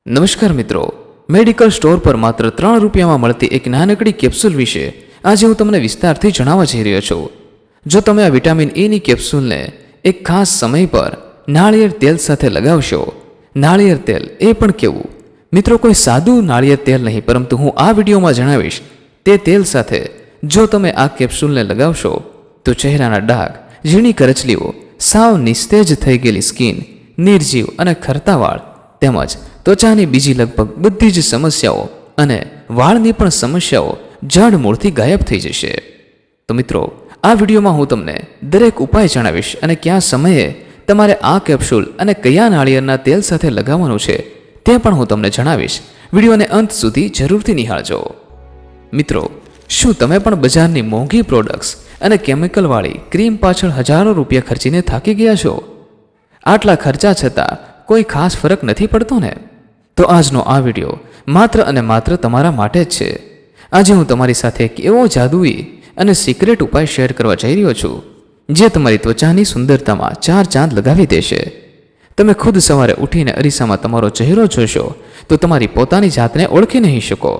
નમસ્કાર મિત્રો, medical store પર માત્ર 3 રૂપિયામાં મળતી એક નાનકડી કેપ્સ્યુલ વિશે આજે હું તમને વિસ્તારથી જણાવવા જઈ રહ્યો છું. જો તમે આ વિટામિન એની કેપ્સ્યુલને એક ખાસ સમય પર નાળિયેર તેલ સાથે લગાવશો, નાળિયેર તેલ એ પણ કેવું મિત્રો, કોઈ સાદું નાળિયેર તેલ નહીં, પરંતુ હું આ વિડીયોમાં જણાવીશ તે તેલ સાથે જો તમે આ કેપ્સ્યુલને લગાવશો તો ચહેરાના ડાઘ, ઝીણી કરચલીઓ, સાવ નિસ્તેજ થઈ ગયેલી સ્કિન, નિર્જીવ અને ખરતા વાળ તેમજ ત્વચાની બીજી લગભગ બધી જ સમસ્યાઓ અને વાળની પણ સમસ્યાઓ જડ મૂળથી ગાયબ થઈ જશે. તો મિત્રો, આ વિડીયોમાં હું તમને દરેક ઉપાય જણાવીશ અને કયા સમયે તમારે આ કેપ્સ્યુલ અને કયા નાળિયેરના તેલ સાથે લગાવવાનું છે તે પણ હું તમને જણાવીશ. વિડીયોને અંત સુધી જરૂરથી નિહાળજો. મિત્રો, શું તમે પણ બજારની મોંઘી પ્રોડક્ટ્સ અને કેમિકલવાળી ક્રીમ પાછળ હજારો રૂપિયા ખર્ચીને થાકી ગયા છો? આટલા ખર્ચા છતાં કોઈ ખાસ ફરક નથી પડતો ને? તો આજનો આ વિડીયો માત્ર અને માત્ર તમારા માટે જ છે. આજે હું તમારી સાથે એક એવો જાદુઈ અને સિક્રેટ ઉપાય શેર કરવા જઈ રહ્યો છું જે તમારી ત્વચાની સુંદરતામાં 4 ચાંદ લગાવી દેશે. તમે ખુદ સવારે ઉઠીને અરીસામાં તમારો ચહેરો જોશો તો તમારી પોતાની જાતને ઓળખી નહીં શકો.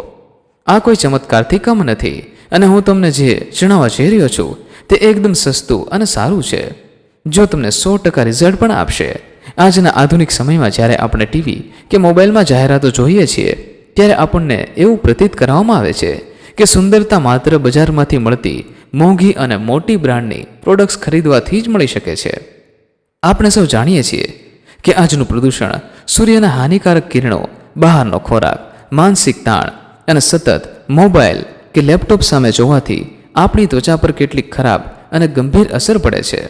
આ કોઈ ચમત્કારથી કમ નથી અને હું તમને જે જણાવવા જઈ રહ્યો છું તે એકદમ સસ્તું અને સારું છે, જો તમને 100% રિઝલ્ટ પણ આપશે. આજના આધુનિક સમયમાં જ્યારે આપણે ટીવી કે મોબાઈલમાં જાહેરાતો જોઈએ છીએ ત્યારે આપણને એવું પ્રતીત કરવામાં આવે છે કે સુંદરતા માત્ર બજારમાંથી મળતી મોંઘી અને મોટી બ્રાન્ડની પ્રોડક્ટ્સ ખરીદવાથી જ મળી શકે છે. આપણે સૌ જાણીએ છીએ કે આજનું પ્રદૂષણ, સૂર્યના હાનિકારક કિરણો, બહારનો ખોરાક, માનસિક તાણ અને સતત મોબાઈલ કે લેપટોપ સામે જોવાથી આપણી ત્વચા પર કેટલીક ખરાબ અને ગંભીર અસર પડે છે.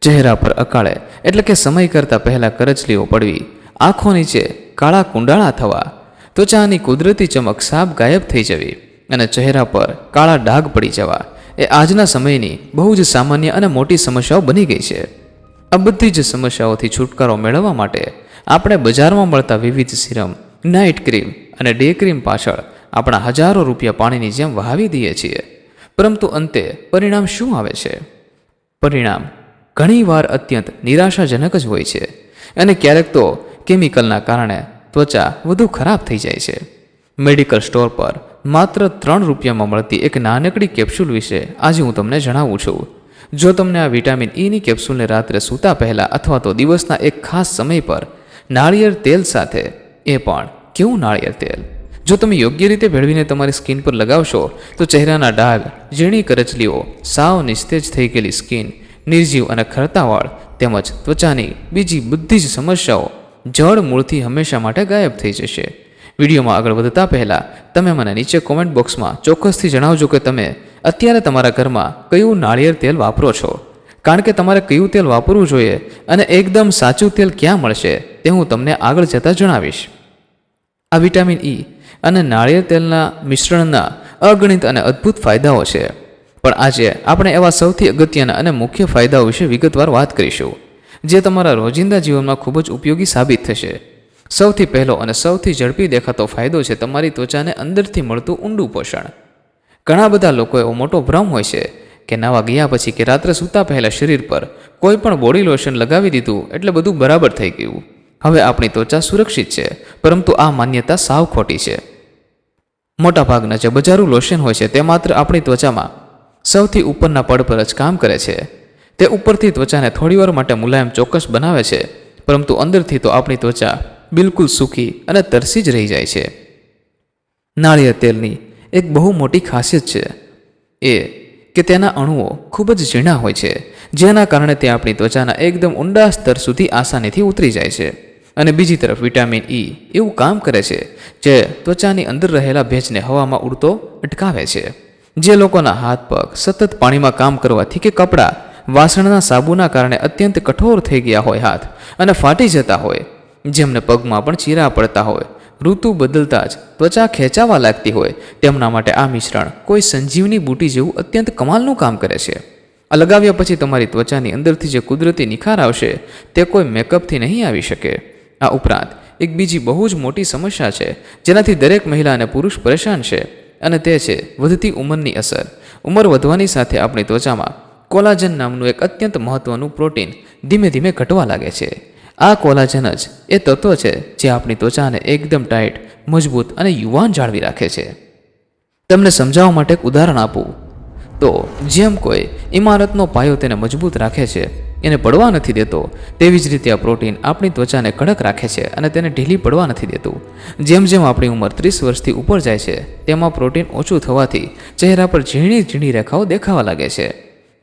ચહેરા પર અકાળે એટલે કે સમય કરતાં પહેલાં કરચલીઓ પડવી, આંખો નીચે કાળા કુંડાળા થવા, ત્વચાની કુદરતી ચમક સાફ ગાયબ થઈ જવી અને ચહેરા પર કાળા ડાઘ પડી જવા એ આજના સમયની બહુ જ સામાન્ય અને મોટી સમસ્યાઓ બની ગઈ છે. આ બધી જ સમસ્યાઓથી છુટકારો મેળવવા માટે આપણે બજારમાં મળતા વિવિધ સિરમ, નાઇટ ક્રીમ અને ડે ક્રીમ પાછળ આપણા હજારો રૂપિયા પાણીની જેમ વહાવી દઈએ છીએ, પરંતુ અંતે પરિણામ શું આવે છે? પરિણામ ઘણીવાર અત્યંત નિરાશાજનક જ હોય છે અને ક્યારેક તો કેમિકલના કારણે ત્વચા વધુ ખરાબ થઈ જાય છે. મેડિકલ સ્ટોર પર માત્ર 3 રૂપિયામાં મળતી એક નાનકડી કેપ્સ્યુલ વિશે આજે હું તમને જણાવું છું. જો તમને આ વિટામિન ઈની કેપ્સ્યુલને રાત્રે સૂતા પહેલાં અથવા તો દિવસના એક ખાસ સમય પર નાળિયેર તેલ સાથે, એ પણ કેવું નાળિયેર તેલ, જો તમે યોગ્ય રીતે ભેળવીને તમારી સ્કિન પર લગાવશો તો ચહેરાના ડાઘ, ઝીણી કરચલીઓ, સાવ નિસ્તેજ થઈ ગયેલી સ્કિન, નિર્જીવ અને ખરતા વાળ તેમજ ત્વચાની બીજી બધી જ સમસ્યાઓ જડ મૂળથી હંમેશા માટે ગાયબ થઈ જશે. વિડીયોમાં આગળ વધતા પહેલાં તમે મને નીચે કોમેન્ટ બોક્સમાં ચોક્કસથી જણાવજો કે તમે અત્યારે તમારા ઘરમાં કયું નાળિયેર તેલ વાપરો છો, કારણ કે તમારે કયું તેલ વાપરવું જોઈએ અને એકદમ સાચું તેલ ક્યાં મળશે તે હું તમને આગળ જતાં જણાવીશ. આ વિટામિન ઈ અને નાળિયેર તેલના મિશ્રણના અગણિત અને અદ્ભુત ફાયદાઓ છે, પણ આજે આપણે એવા સૌથી અગત્યના અને મુખ્ય ફાયદાઓ વિશે વિગતવાર વાત કરીશું જે તમારા રોજિંદા જીવનમાં ખૂબ જ ઉપયોગી સાબિત થશે. સૌથી પહેલો અને સૌથી ઝડપી દેખાતો ફાયદો છે તમારી ત્વચાને અંદરથી મળતું ઊંડું પોષણ. ઘણા બધા લોકો એવો મોટો ભ્રમ હોય છે કે નાવા ગયા પછી કે રાત્રે સૂતા પહેલાં શરીર પર કોઈ પણ બોડી લોશન લગાવી દીધું એટલે બધું બરાબર થઈ ગયું, હવે આપણી ત્વચા સુરક્ષિત છે, પરંતુ આ માન્યતા સાવ ખોટી છે. મોટાભાગના જે બજારું લોશન હોય છે તે માત્ર આપણી ત્વચામાં સૌથી ઉપરના પડ પર જ કામ કરે છે. તે ઉપરથી ત્વચાને થોડીવાર માટે મુલાયમ ચોક્કસ બનાવે છે, પરંતુ અંદરથી તો આપણી ત્વચા બિલકુલ સૂકી અને તરસી જ રહી જાય છે. નાળિયેર તેલની એક બહુ મોટી ખાસિયત છે એ કે તેના અણુઓ ખૂબ જ ઝીણા હોય છે, જેના કારણે તે આપણી ત્વચાના એકદમ ઊંડા સ્તર સુધી આસાનીથી ઉતરી જાય છે. અને બીજી તરફ વિટામિન ઈ એવું કામ કરે છે જે ત્વચાની અંદર રહેલા ભેજને હવામાં ઉડતો અટકાવે છે. જે લોકોના હાથ પગ સતત પાણીમાં કામ કરવાથી કે કપડાં, વાસણના સાબુના કારણે અત્યંત કઠોર થઈ ગયા હોય હાથ અને ફાટી જતા હોય, જેમને પગમાં પણ ચીરા પડતા હોય, ઋતુ બદલતા જ ત્વચા ખેંચાવા લાગતી હોય, તેમના માટે આ મિશ્રણ કોઈ સંજીવની બૂટી જેવું અત્યંત કમાલનું કામ કરે છે. આ લગાવ્યા પછી તમારી ત્વચાની અંદરથી જે કુદરતી નિખાર આવશે તે કોઈ મેકઅપથી નહીં આવી શકે. આ ઉપરાંત એક બીજી બહુ જ મોટી સમસ્યા છે જેનાથી દરેક મહિલા અને પુરુષ પરેશાન છે, અને તે છે વધતી ઉંમરની અસર. ઉંમર વધવાની સાથે આપણી ત્વચામાં કોલાજન નામનું એક અત્યંત મહત્વનું પ્રોટીન ધીમે ધીમે ઘટવા લાગે છે. આ કોલાજન જ એ તત્વ છે જે આપણી ત્વચાને એકદમ ટાઈટ, મજબૂત અને યુવાન જાળવી રાખે છે. તમને સમજાવવા માટે એક ઉદાહરણ આપું તો જેમ કોઈ ઇમારતનો પાયો તેને મજબૂત રાખે છે, એને પડવા નથી દેતો, તેવી જ રીતે આ પ્રોટીન આપણી ત્વચાને કડક રાખે છે અને તેને ઢીલી પડવા નથી દેતું. જેમ જેમ આપણી ઉંમર 30 વર્ષથી ઉપર જાય છે તેમાં પ્રોટીન ઓછું થવાથી ચહેરા પર ઝીણી ઝીણી રેખાઓ દેખાવા લાગે છે.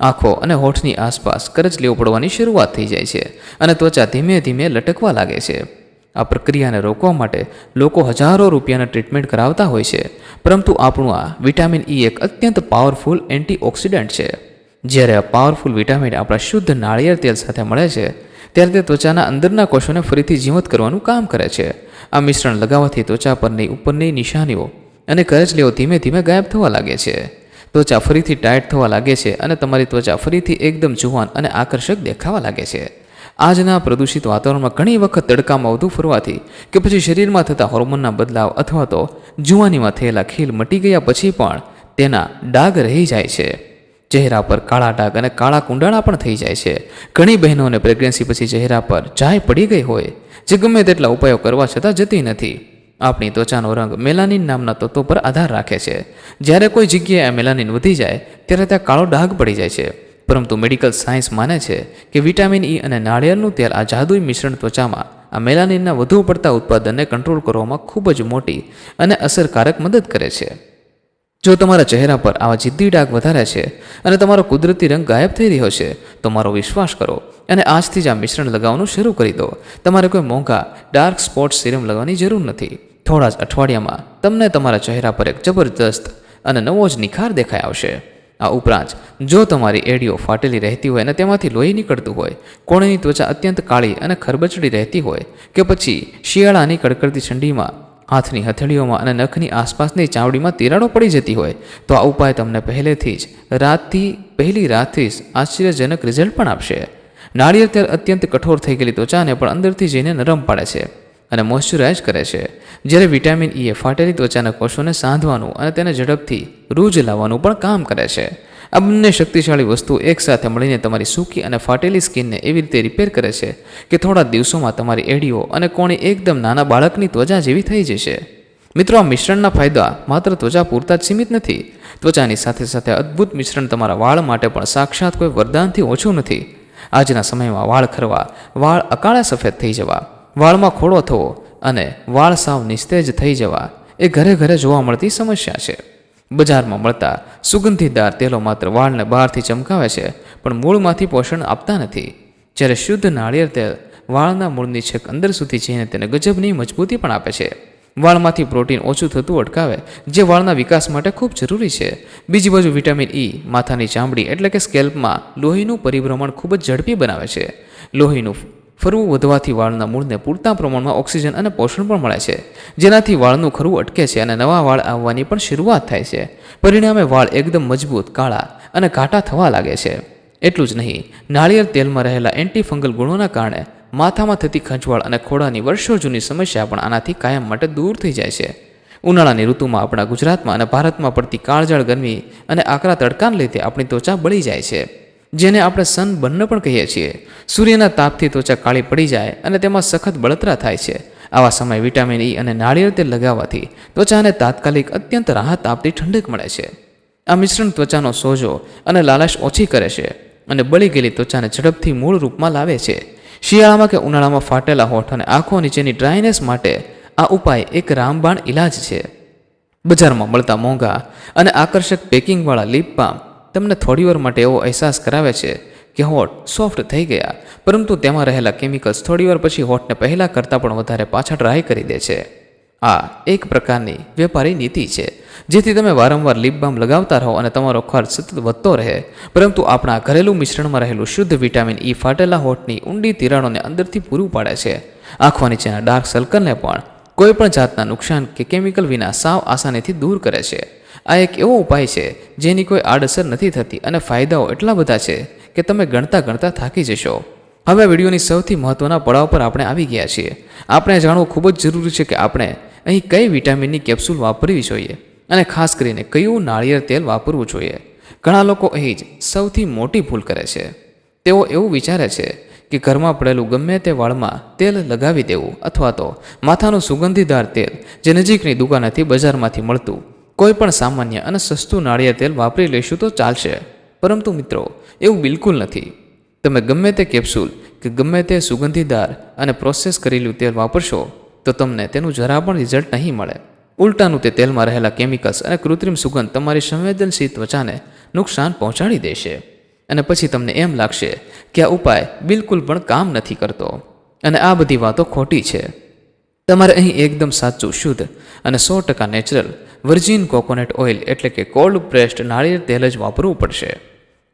આંખો અને હોઠની આસપાસ કરચલીઓ પડવાની શરૂઆત થઈ જાય છે અને ત્વચા ધીમે ધીમે લટકવા લાગે છે. આ પ્રક્રિયાને રોકવા માટે લોકો હજારો રૂપિયાના ટ્રીટમેન્ટ કરાવતા હોય છે, પરંતુ આપણું આ વિટામિન ઈ એક અત્યંત પાવરફુલ એન્ટીઓક્સિડન્ટ છે. જ્યારે આ પાવરફુલ વિટામિન આપણા શુદ્ધ નાળિયેર તેલ સાથે મળે છે ત્યારે તે ત્વચાના અંદરના કોષોને ફરીથી જીવંત કરવાનું કામ કરે છે. આ મિશ્રણ લગાવવાથી ત્વચા પરની ઉપરની નિશાનીઓ અને કરચલીઓ ધીમે ધીમે ગાયબ થવા લાગે છે. ત્વચા ફરીથી ટાઈટ થવા લાગે છે અને તમારી ત્વચા ફરીથી એકદમ જુવાન અને આકર્ષક દેખાવા લાગે છે. આજના પ્રદૂષિત વાતાવરણમાં ઘણી વખત તડકામાં વધુ ફરવાથી કે પછી શરીરમાં થતા હોર્મોનના બદલાવ અથવા તો જુવાનીમાં થયેલા ખીલ મટી ગયા પછી પણ તેના ડાઘ રહી જાય છે. ચહેરા પર કાળા ડાઘ અને કાળા કુંડાળા પણ થઈ જાય છે. ઘણી બહેનોને પ્રેગ્નન્સી પછી ચહેરા પર ચાય પડી ગઈ હોય જે ગમે તેટલા ઉપાયો કરવા છતાં જતી નથી. આપણી ત્વચાનો રંગ મેલાનિન નામના તત્વો પર આધાર રાખે છે. જ્યારે કોઈ જગ્યાએ આ મેલાનિન વધી જાય ત્યારે ત્યાં કાળો ડાઘ પડી જાય છે. પરંતુ મેડિકલ સાયન્સ માને છે કે વિટામિન ઈ અને નાળિયેરનું તેલ આ જાદુઈ મિશ્રણ ત્વચામાં આ મેલાનિનના વધુ પડતા ઉત્પાદનને કંટ્રોલ કરવામાં ખૂબ જ મોટી અને અસરકારક મદદ કરે છે. જો તમારા ચહેરા પર આવા જિદ્દી ડાઘ વધારે છે અને તમારો કુદરતી રંગ ગાયબ થઈ રહ્યો છે તો મારો વિશ્વાસ કરો અને આજથી જ આ મિશ્રણ લગાવવાનું શરૂ કરી દો. તમારે કોઈ મોંઘા ડાર્ક સ્પોટ સિરમ લગાવવાની જરૂર નથી. થોડા જ અઠવાડિયામાં તમને તમારા ચહેરા પર એક જબરદસ્ત અને નવો જ નિખાર દેખાઈ આવશે. આ ઉપરાંત જો તમારી એડીઓ ફાટેલી રહેતી હોય અને તેમાંથી લોહી નીકળતું હોય, કોણીની ત્વચા અત્યંત કાળી અને ખરબચડી રહેતી હોય કે પછી શિયાળાની કડકડતી ઠંડીમાં હાથની હથેળીઓમાં અને નખની આસપાસની ચામડીમાં તિરાડો પડી જતી હોય તો આ ઉપાય તમને પહેલી રાતથી જ આશ્ચર્યજનક રિઝલ્ટ પણ આપશે. નાળિયેર તેલ અત્યંત કઠોર થઈ ગયેલી ત્વચાને પણ અંદરથી જઈને નરમ પાડે છે અને મોઇશ્ચરાઇઝ કરે છે, જ્યારે વિટામિન ઈ એ ફાટેલી ત્વચાના કોષોને સાંધવાનું અને તેને ઝડપથી રૂજ લાવવાનું પણ કામ કરે છે. આ બંને શક્તિશાળી વસ્તુઓ એકસાથે મળીને તમારી સૂકી અને ફાટેલી સ્કિનને એવી રીતે રિપેર કરે છે કે થોડા દિવસોમાં તમારી એડીઓ અને કોણી એકદમ નાના બાળકની ત્વચા જેવી થઈ જશે. મિત્રો, આ મિશ્રણના ફાયદા માત્ર ત્વચા પૂરતા જ સીમિત નથી. ત્વચાની સાથે સાથે અદ્ભુત મિશ્રણ તમારા વાળ માટે પણ સાક્ષાત કોઈ વરદાનથી ઓછું નથી. આજના સમયમાં વાળ ખરવા, વાળ અકાળે સફેદ થઈ જવા, વાળમાં ખોડો થવો અને વાળ સાવ નિસ્તેજ થઈ જવા એ ઘરે ઘરે જોવા મળતી સમસ્યા છે. બજારમાં મળતા સુગંધીદાર તેલો માત્ર વાળને બહારથી ચમકાવે છે પણ મૂળમાંથી પોષણ આપતા નથી. જ્યારે શુદ્ધ નાળિયેર તેલ વાળના મૂળની છેક અંદર સુધી જઈને તેને ગજબની મજબૂતી પણ આપે છે. વાળમાંથી પ્રોટીન ઓછું થતું અટકાવે જે વાળના વિકાસ માટે ખૂબ જરૂરી છે. બીજી બાજુ વિટામિન ઈ માથાની ચામડી એટલે કે સ્કેલ્પમાં લોહીનું પરિભ્રમણ ખૂબ જ ઝડપી બનાવે છે. લોહીનું ફરવું વધવાથી વાળના મૂળને પૂરતા પ્રમાણમાં ઓક્સિજન અને પોષણ પણ મળે છે, જેનાથી વાળનું ખરવું અટકે છે અને નવા વાળ આવવાની પણ શરૂઆત થાય છે. પરિણામે વાળ એકદમ મજબૂત, કાળા અને ઘાટા થવા લાગે છે. એટલું જ નહીં, નાળિયેર તેલમાં રહેલા એન્ટીફંગલ ગુણોના કારણે માથામાં થતી ખંજવાળ અને ખોડાની વર્ષો જૂની સમસ્યા પણ આનાથી કાયમ માટે દૂર થઈ જાય છે. ઉનાળાની ઋતુમાં આપણા ગુજરાતમાં અને ભારતમાં પડતી કાળઝાળ ગરમી અને આકરા તડકાને લીધે આપણી ત્વચા બળી જાય છે, જેને આપણે સનબર્ન પણ કહીએ છીએ. સૂર્યના તાપથી ત્વચા કાળી પડી જાય અને તેમાં સખત બળતરા થાય છે. આવા સમયે વિટામિન ઈ અને નાળિયેર તેલ લગાવવાથી ત્વચાને તાત્કાલિક અત્યંત રાહત આપતી ઠંડક મળે છે. આ મિશ્રણ ત્વચાનો સોજો અને લાલાશ ઓછી કરે છે અને બળી ગયેલી ત્વચાને ઝડપથી મૂળ રૂપમાં લાવે છે. શિયાળામાં કે ઉનાળામાં ફાટેલા હોઠ અને આંખો નીચેની ડ્રાયનેસ માટે આ ઉપાય એક રામબાણ ઇલાજ છે. બજારમાં મળતા મોંઘા અને આકર્ષક પેકિંગવાળા લિપ બામ તમને થોડીવાર માટે એવો અહેસાસ કરાવે છે કે હોઠ સોફ્ટ થઈ ગયા, પરંતુ તેમાં રહેલા કેમિકલ્સ થોડીવાર પછી હોઠને પહેલાં કરતાં પણ વધારે પાછા ડ્રાય કરી દે છે. આ એક પ્રકારની વેપારી નીતિ છે, જેથી તમે વારંવાર લિપ બામ લગાવતા રહો અને તમારો ખર્ચ સતત વધતો રહે. પરંતુ આપણા ઘરેલું મિશ્રણમાં રહેલું શુદ્ધ વિટામિન ઈ ફાટેલા હોઠની ઊંડી તિરાડોને અંદરથી પૂરું પાડે છે. આંખો નીચેના ડાર્ક સર્કલને પણ કોઈ પણ જાતના નુકસાન કે કેમિકલ વિના સાવ આસાનીથી દૂર કરે છે. આ એક એવો ઉપાય છે જેની કોઈ આડઅસર નથી થતી અને ફાયદાઓ એટલા બધા છે કે તમે ગણતા ગણતા થાકી જશો. હવે વિડીયોની સૌથી મહત્વના પડાવ પર આપણે આવી ગયા છીએ. આપણે જાણવું ખૂબ જ જરૂરી છે કે આપણે અહીં કઈ વિટામિનની કેપ્સ્યુલ વાપરવી જોઈએ અને ખાસ કરીને કયું નાળિયેર તેલ વાપરવું જોઈએ. ઘણા લોકો અહીં જ સૌથી મોટી ભૂલ કરે છે. તેઓ એવું વિચારે છે કે ઘરમાં પડેલું ગમે તે વાળમાં તેલ લગાવી દેવું અથવા તો માથાનું સુગંધીદાર તેલ જે નજીકની દુકાનેથી બજારમાંથી મળતું કોઈ પણ સામાન્ય અને સસ્તું નાળિયેર તેલ વાપરી લઈશું તો ચાલશે. પરંતુ મિત્રો, એવું બિલકુલ નથી. તમે ગમે તે કેપ્સ્યુલ કે ગમે તે સુગંધીદાર અને પ્રોસેસ કરેલું તેલ વાપરશો તો તમને તેનું જરા પણ રિઝલ્ટ નહીં મળે. ઉલટાનું તે તેલમાં રહેલા કેમિકલ્સ અને કૃત્રિમ સુગંધ તમારી સંવેદનશીલ ત્વચાને નુકસાન પહોંચાડી દેશે અને પછી તમને એમ લાગશે કે આ ઉપાય બિલકુલ પણ કામ નથી કરતો. અને આ બધી વાતો ખોટી છે. તમારે અહીં એકદમ સાચું, શુદ્ધ અને 100% નેચરલ વર્જિન કોકોનટ ઓઇલ એટલે કે કોલ્ડ પ્રેસ્ડ નાળિયેર તેલ જ વાપરવું પડશે.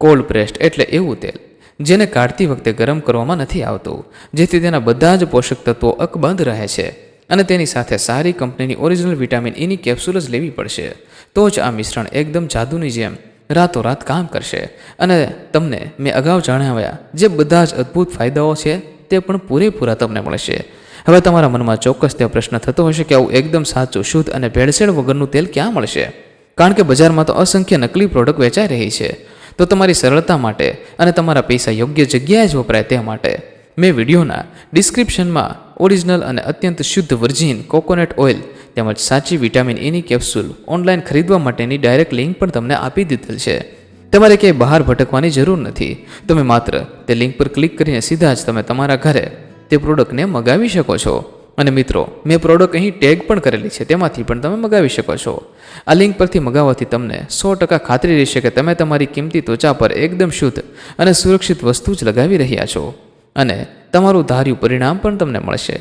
કોલ્ડ પ્રેસ્ડ એટલે એવું તેલ જેને કાઢતી વખતે ગરમ કરવામાં નથી આવતું, જેથી તેના બધા જ પોષક તત્વો અકબંધ રહે છે અને તેની સાથે સારી કંપનીની ઓરિજિનલ વિટામિન ઈની કેપ્સ્યુલ જ લેવી પડશે. તો જ આ મિશ્રણ એકદમ જાદુની જેમ રાતોરાત કામ કરશે અને તમને મેં અગાઉ જણાવ્યા જે બધા જ અદ્ભુત ફાયદાઓ છે તે પણ પૂરેપૂરા તમને મળશે. હવે તમારા મનમાં ચોક્કસ તે પ્રશ્ન થતો હશે કે આવું એકદમ સાચું, શુદ્ધ અને ભેળસેળ વગરનું તેલ ક્યાં મળશે? કારણ કે બજારમાં તો અસંખ્ય નકલી પ્રોડક્ટ વેચાઈ રહી છે. તો તમારી સરળતા માટે અને તમારા પૈસા યોગ્ય જગ્યાએ જ વપરાય તે માટે મેં વિડીયોના ડિસ્ક્રિપ્શનમાં ઓરિજિનલ અને અત્યંત શુદ્ધ વર્જિન કોકોનટ ઓઇલ તેમજ સાચી વિટામિન ઈની કેપ્સ્યુલ ઓનલાઈન ખરીદવા માટેની ડાયરેક્ટ લિંક પણ તમને આપી દીધેલ છે. તમારે ક્યાંય બહાર ભટકવાની જરૂર નથી. તમે માત્ર તે લિંક પર ક્લિક કરીને સીધા જ તમે તમારા ઘરે તે પ્રોડક્ટને મગાવી શકો છો. અને મિત્રો, મેં પ્રોડક્ટ અહીં ટેગ પણ કરેલી છે, તેમાંથી પણ તમે મગાવી શકો છો. આ લિંક પરથી મગાવવાથી તમને 100% ખાતરી રહેશે કે તમે તમારી કિંમતી ત્વચા પર એકદમ શુદ્ધ અને સુરક્ષિત વસ્તુ જ લગાવી રહ્યા છો અને તમારું ધાર્યું પરિણામ પણ તમને મળશે.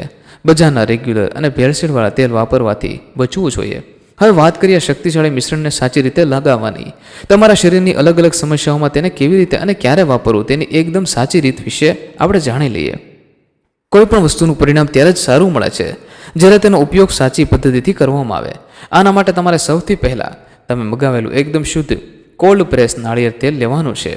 બજારના રેગ્યુલર અને ભેળસેળવાળા તેલ વાપરવાથી બચવું જોઈએ. હવે વાત કરીએ શક્તિશાળી મિશ્રણને સાચી રીતે લગાવવાની. તમારા શરીરની અલગ અલગ સમસ્યાઓમાં તેને કેવી રીતે અને ક્યારે વાપરવું તેની એકદમ સાચી રીત વિશે આપણે જાણી લઈએ. કોઈ પણ વસ્તુનું પરિણામ ત્યારે જ સારું મળે છે જ્યારે તેનો ઉપયોગ સાચી પદ્ધતિથી કરવામાં આવે. આના માટે તમારે સૌથી પહેલાં તમે મગાવેલું એકદમ શુદ્ધ કોલ્ડ પ્રેસ નાળિયેર તેલ લેવાનું છે.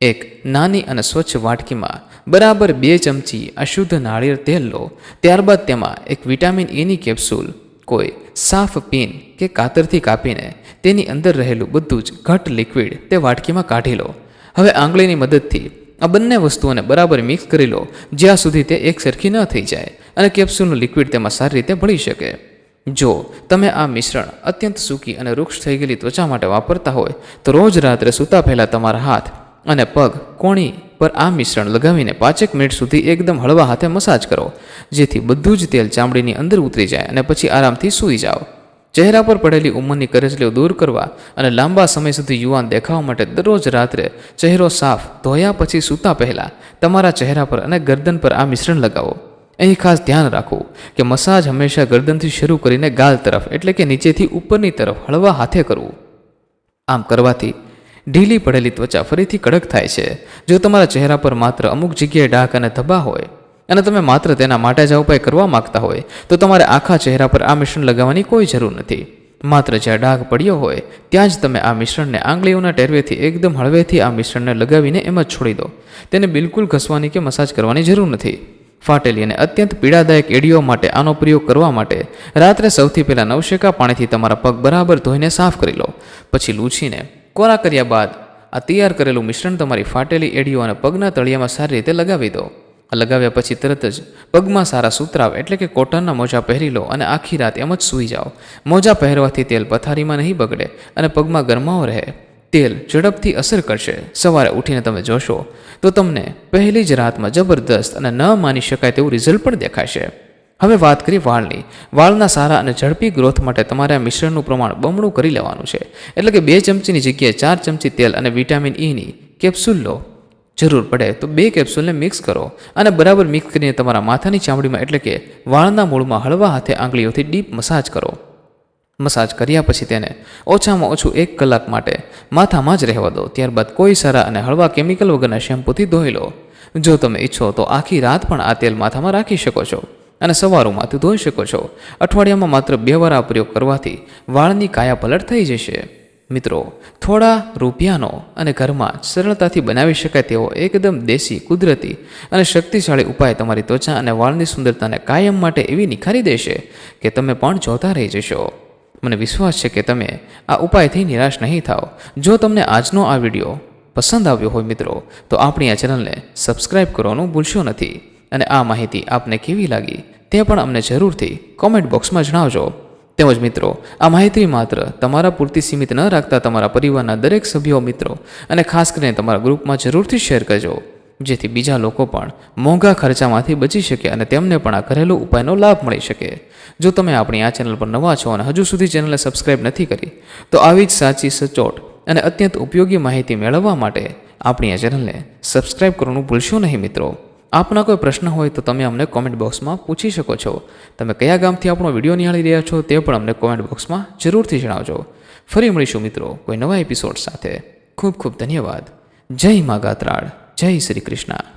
એક નાની અને સ્વચ્છ વાટકીમાં બરાબર 2 ચમચી આ શુદ્ધ નાળિયેર તેલ લો. ત્યારબાદ તેમાં એક વિટામિન ઈની કેપ્સ્યુલ કોઈ સાફ પીન કે કાતરથી કાપીને તેની અંદર રહેલું બધું જ ઘટ લિક્વિડ તે વાટકીમાં કાઢી લો. હવે આંગળીની મદદથી આ બંને વસ્તુઓને બરાબર મિક્સ કરી લો જ્યાં સુધી તે એકસરખી ન થઈ જાય અને કેપ્સ્યુલનું લિક્વિડ તેમાં સારી રીતે ભળી શકે. જો તમે આ મિશ્રણ અત્યંત સૂકી અને વૃક્ષ થઈ ગયેલી ત્વચા માટે વાપરતા હોય તો રોજ રાત્રે સૂતા પહેલાં તમારા હાથ અને પગ કોણી પર આ મિશ્રણ લગાવીને 5 મિનિટ સુધી એકદમ હળવા હાથે મસાજ કરો, જેથી બધું જ તેલ ચામડીની અંદર ઉતરી જાય અને પછી આરામથી સૂઈ જાઓ. ચહેરા પર પડેલી ઉંમરની કરચલીઓ દૂર કરવા અને લાંબા સમય સુધી યુવાન દેખાવા માટે દરરોજ રાત્રે ચહેરો સાફ ધોયા પછી સૂતા પહેલાં તમારા ચહેરા પર અને ગરદન પર આ મિશ્રણ લગાવો. અહીં ખાસ ધ્યાન રાખવું કે મસાજ હંમેશા ગરદનથી શરૂ કરીને ગાલ તરફ એટલે કે નીચેથી ઉપરની તરફ હળવા હાથે કરવું. આમ કરવાથી ઢીલી પડેલી ત્વચા ફરીથી કડક થાય છે. જો તમારા ચહેરા પર માત્ર અમુક જગ્યાએ ડાઘ અને ધબ્બા હોય અને તમે માત્ર તેના માટે જ આ ઉપાય કરવા માંગતા હોય તો તમારે આખા ચહેરા પર આ મિશ્રણ લગાવવાની કોઈ જરૂર નથી. માત્ર જ્યાં ડાઘ પડ્યો હોય ત્યાં જ તમે આ મિશ્રણને આંગળીઓના ટેરવેથી એકદમ હળવેથી આ મિશ્રણને લગાવીને એમ જ છોડી દો. તેને બિલકુલ ઘસવાની કે મસાજ કરવાની જરૂર નથી. ફાટેલી અને અત્યંત પીડાદાયક એડીઓ માટે આનો પ્રયોગ કરવા માટે રાત્રે સૌથી પહેલાં નવશેકા પાણીથી તમારા પગ બરાબર ધોઈને સાફ કરી લો. પછી લૂછીને કોરા કર્યા બાદ આ તૈયાર કરેલું મિશ્રણ તમારી ફાટેલી એડીઓ અને પગના તળિયામાં સારી રીતે લગાવી દો. લગાવ્યા પછી તરત જ પગમાં સારા સુતરાવ એટલે કે કોટનના મોજા પહેરી લો અને આખી રાત એમ જ સૂઈ જાઓ. મોજા પહેરવાથી તેલ પથારીમાં નહીં બગડે અને પગમાં ગરમાવો રહે. તેલ ઝડપથી અસર કરશે. સવારે ઉઠીને તમે જોશો તો તમને પહેલી જ રાતમાં જબરદસ્ત અને ન માની શકાય તેવું રિઝલ્ટ પણ દેખાશે. હવે વાત કરીએ વાળની. વાળના સારા અને ઝડપી ગ્રોથ માટે તમારે આ મિશ્રણનું પ્રમાણ બમણું કરી લેવાનું છે. એટલે કે 2 ચમચીની જગ્યાએ 4 ચમચી તેલ અને વિટામિન ઈની કેપ્સ્યુલ લો. જરૂર પડે તો 2 કેપ્સ્યુલને મિક્સ કરો અને બરાબર મિક્સ કરીને તમારા માથાની ચામડીમાં એટલે કે વાળના મૂળમાં હળવા હાથે આંગળીઓથી ડીપ મસાજ કરો. મસાજ કર્યા પછી તેને ઓછામાં ઓછું 1 કલાક માટે માથામાં જ રહેવા દો. ત્યારબાદ કોઈ સારા અને હળવા કેમિકલ વગરના શેમ્પૂથી ધોઈ લો. જો તમે ઈચ્છો તો આખી રાત પણ આ તેલ માથામાં રાખી શકો છો અને સવારું માથું ધોઈ શકો છો. અઠવાડિયામાં માત્ર 2 વાર આ પ્રયોગ કરવાથી વાળની કાયાપલટ થઈ જશે. મિત્રો, થોડા રૂપિયાનો અને ઘરમાં સરળતાથી બનાવી શકાય તેવો એકદમ દેશી, કુદરતી અને શક્તિશાળી ઉપાય તમારી ત્વચા અને વાળની સુંદરતાને કાયમ માટે એવી નિખારી દેશે કે તમે પણ જોતા રહી જશો. મને વિશ્વાસ છે કે તમે આ ઉપાયથી નિરાશ નહીં થાઓ. જો તમને આજનો આ વિડીયો પસંદ આવ્યો હોય મિત્રો તો આપણી આ ચેનલને સબસ્ક્રાઇબ કરવાનું ભૂલશો નથી. અને આ માહિતી આપને કેવી લાગી તે પણ અમને જરૂરથી કોમેન્ટ બોક્સમાં જણાવજો. તેમજ મિત્રો આ માહિતી માત્ર તમારા પૂરતી સીમિત ન રાખતા તમારા પરિવારના દરેક સભ્યો, મિત્રો અને ખાસ કરીને તમારા ગ્રુપમાં જરૂરથી શેર કરજો, જેથી બીજા લોકો પણ મોંઘા ખર્ચામાંથી બચી શકે અને તેમને પણ આ ઘરેલું ઉપાયનો લાભ મળી શકે. જો તમે આપણી આ ચેનલ પર નવા છો અને હજુ સુધી ચેનલને સબસ્ક્રાઇબ નથી કરી તો આવી જ સાચી, સચોટ અને અત્યંત ઉપયોગી માહિતી મેળવવા માટે આપણી આ ચેનલને સબસ્ક્રાઇબ કરવાનું ભૂલશો નહીં મિત્રો. આપના કોઈ પ્રશ્ન હોય તો તમે અમને કોમેન્ટ બોક્સમાં પૂછી શકો છો. તમે કયા ગામથી આપણો વિડીયો નિહાળી રહ્યા છો તે પણ અમને કોમેન્ટ બોક્સમાં જરૂરથી જણાવજો. ફરી મળીશું મિત્રો કોઈ નવા એપિસોડ સાથે. ખૂબ ખૂબ ધન્યવાદ. જય મા ગાત્રાળ. જય શ્રી કૃષ્ણ.